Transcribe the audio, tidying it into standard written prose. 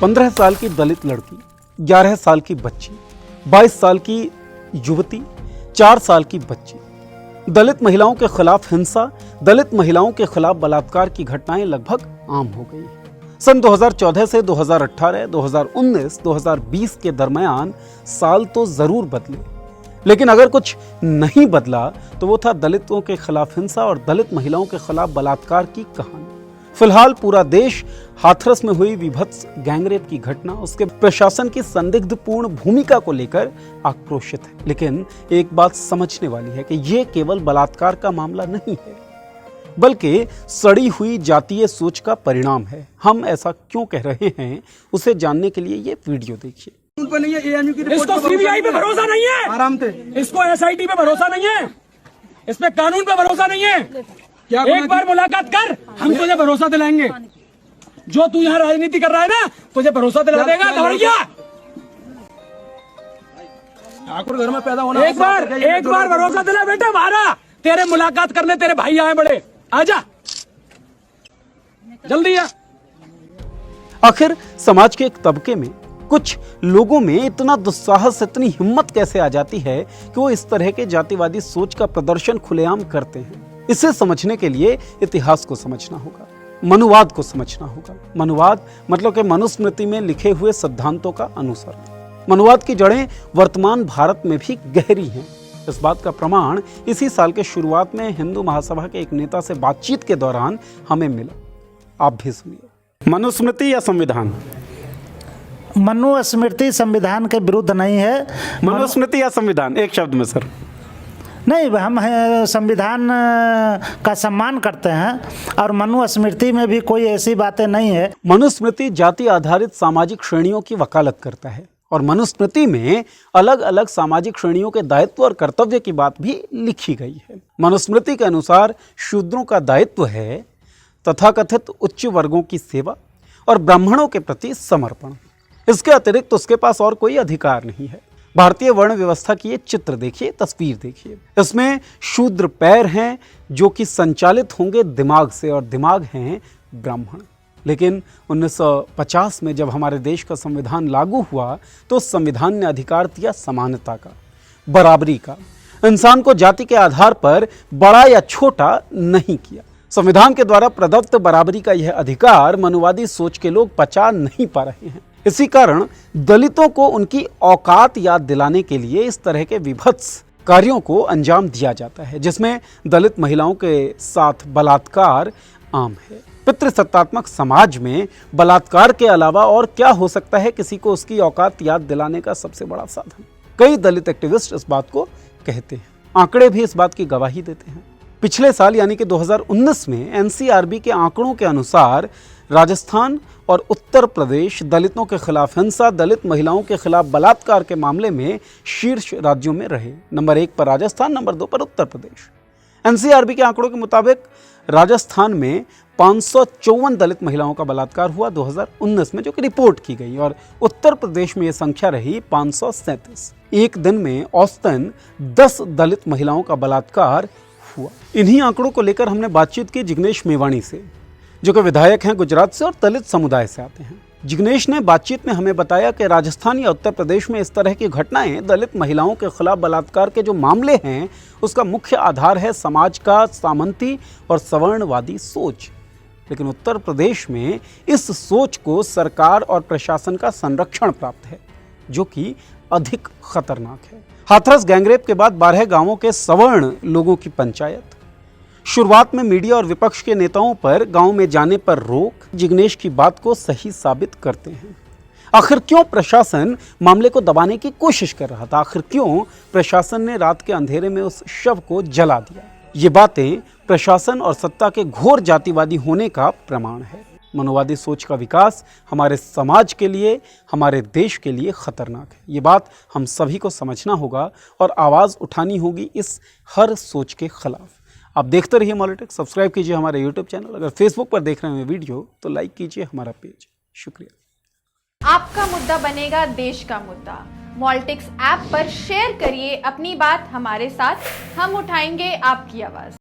15 साल की दलित लड़की, 11 साल की बच्ची, 22 साल की युवती, 4 साल की बच्ची। दलित महिलाओं के खिलाफ हिंसा, दलित महिलाओं के खिलाफ बलात्कार की घटनाएं लगभग आम हो गई हैं। सन 2014 से 2018, 2019, 2020 के दरमियान साल तो जरूर बदले, लेकिन अगर कुछ नहीं बदला तो वो था दलितों के खिलाफ हिंसा और दलित महिलाओं के खिलाफ बलात्कार की कहानी। फिलहाल पूरा देश हाथरस में हुई विभत्स गैंगरेप की घटना, उसके प्रशासन की संदिग्धपूर्ण भूमिका को लेकर आक्रोशित है। लेकिन एक बात समझने वाली है कि ये केवल बलात्कार का मामला नहीं है, बल्कि सड़ी हुई जातीय सोच का परिणाम है। हम ऐसा क्यों कह रहे हैं, उसे जानने के लिए ये वीडियो देखिए। इसको सीबीआई पे भरोसा नहीं है, आराम से। इसको एसआईटी पे भरोसा नहीं है, इस पे कानून पे भरोसा नहीं है। क्या एक बार मुलाकात कर, हम तुझे भरोसा दिलाएंगे। जो तू यहाँ राजनीति कर रहा है ना, तुझे भरोसा दिला देगा। दौड़िया ठाकुर घर में पैदा होना, एक बार भरोसा दिला बेटा हमारा। तेरे मुलाकात करने तेरे भाई आए बड़े, आजा जल्दी आ। आखिर समाज के एक तबके में कुछ लोगों में इतना दुस्साहस, इतनी हिम्मत कैसे आ जाती है कि वो इस तरह के जातिवादी सोच का प्रदर्शन खुलेआम करते हैं। इसे समझने के लिए इतिहास को समझना होगा, मनुवाद को समझना होगा। मनुवाद मतलब कि मनुस्मृति में लिखे हुए सिद्धांतों का अनुसरण। मनुवाद की जड़ें वर्तमान भारत में भी गहरी हैं। इस बात का प्रमाण इसी साल के शुरुआत में हिंदू महासभा के एक नेता से बातचीत के दौरान हमें मिला। आप भी सुनिए। मनुस्मृति या संविधान? मनुस्मृति संविधान के विरुद्ध नहीं है। मनुस्मृति या संविधान, एक शब्द में सर। नहीं, हम संविधान का सम्मान करते हैं और मनुस्मृति में भी कोई ऐसी बातें नहीं है। मनुस्मृति जाति आधारित सामाजिक श्रेणियों की वकालत करता है और मनुस्मृति में अलग अलग सामाजिक श्रेणियों के दायित्व और कर्तव्य की बात भी लिखी गई है। मनुस्मृति के अनुसार शूद्रों का दायित्व है तथाकथित उच्च वर्गों की सेवा और ब्राह्मणों के प्रति समर्पण। इसके अतिरिक्त उसके पास और कोई अधिकार नहीं है। भारतीय वर्ण व्यवस्था की ये चित्र देखिए, तस्वीर देखिए। इसमें शूद्र पैर हैं जो कि संचालित होंगे दिमाग से, और दिमाग हैं ब्राह्मण। लेकिन 1950 में जब हमारे देश का संविधान लागू हुआ तो उस संविधान ने अधिकार दिया समानता का, बराबरी का। इंसान को जाति के आधार पर बड़ा या छोटा नहीं किया। संविधान के द्वारा प्रदत्त बराबरी का यह अधिकार मनुवादी सोच के लोग पचा नहीं पा रहे हैं। इसी कारण दलितों को उनकी औकात याद दिलाने के लिए इस तरह के विभत्स कार्यों को अंजाम दिया जाता है, जिसमें दलित महिलाओं के साथ बलात्कार आम है। पितृसत्तात्मक समाज में बलात्कार के अलावा और क्या हो सकता है किसी को उसकी औकात याद दिलाने का सबसे बड़ा साधन? कई दलित एक्टिविस्ट इस बात को कहते हैं। आंकड़े भी इस बात की गवाही देते हैं। पिछले साल यानी कि 2019 में एनसीआरबी के आंकड़ों के अनुसार राजस्थान और उत्तर प्रदेश दलितों के खिलाफ हिंसा, दलित महिलाओं के खिलाफ बलात्कार के मामले में शीर्ष राज्यों में रहे। नंबर 1 पर राजस्थान, नंबर 2 पर उत्तर प्रदेश। एनसीआरबी के आंकड़ों के मुताबिक राजस्थान में 554 दलित महिलाओं का बलात्कार हुआ 2019 में, जो कि रिपोर्ट की गई, और उत्तर प्रदेश में यह संख्या रही 537। एक दिन में औसतन 10 दलित महिलाओं का बलात्कार हुआ। इन्हीं आंकड़ों को लेकर हमने बातचीत की जिग्नेश मेवाणी से, जो कि विधायक हैं गुजरात से और दलित समुदाय से आते हैं। जिग्नेश ने बातचीत में हमें बताया कि राजस्थान या उत्तर प्रदेश में इस तरह की घटनाएं, दलित महिलाओं के खिलाफ बलात्कार के जो मामले हैं, उसका मुख्य आधार है समाज का सामंती और सवर्णवादी सोच। लेकिन उत्तर प्रदेश में इस सोच को सरकार और प्रशासन का संरक्षण प्राप्त है, जो कि अधिक खतरनाक है। हाथरस गैंगरेप के बाद 12 गांवों के सवर्ण लोगों की पंचायत। शुरुआत में मीडिया और विपक्ष के नेताओं पर गांव में जाने पर रोक जिग्नेश की बात को सही साबित करते हैं। आखिर क्यों प्रशासन मामले को दबाने की कोशिश कर रहा था? आखिर क्यों प्रशासन ने रात के अंधेरे में उस शव को जला दिया? ये बातें प्रशासन और सत्ता के घोर जातिवादी होने का प्रमाण है। मनोवादी सोच का विकास हमारे समाज के लिए, हमारे देश के लिए खतरनाक है। ये बात हम सभी को समझना होगा और आवाज़ उठानी होगी इस हर सोच के खिलाफ। आप देखते रहिए मॉलिटिक्स, सब्सक्राइब कीजिए हमारे यूट्यूब चैनल। अगर फेसबुक पर देख रहे हैं वीडियो तो लाइक कीजिए हमारा पेज। शुक्रिया। आपका मुद्दा बनेगा देश का मुद्दा। मॉलिटिक्स ऐप पर शेयर करिए अपनी बात हमारे साथ, हम उठाएंगे आपकी आवाज़।